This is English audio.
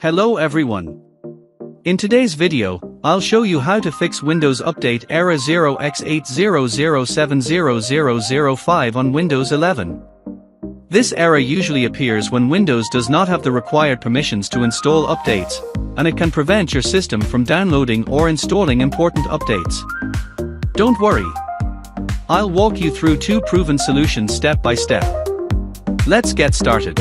Hello everyone. In today's video, I'll show you how to fix Windows Update error 0x80070005 on Windows 11. This error usually appears when Windows does not have the required permissions to install updates, and it can prevent your system from downloading or installing important updates. Don't worry. I'll walk you through two proven solutions step by step. Let's get started.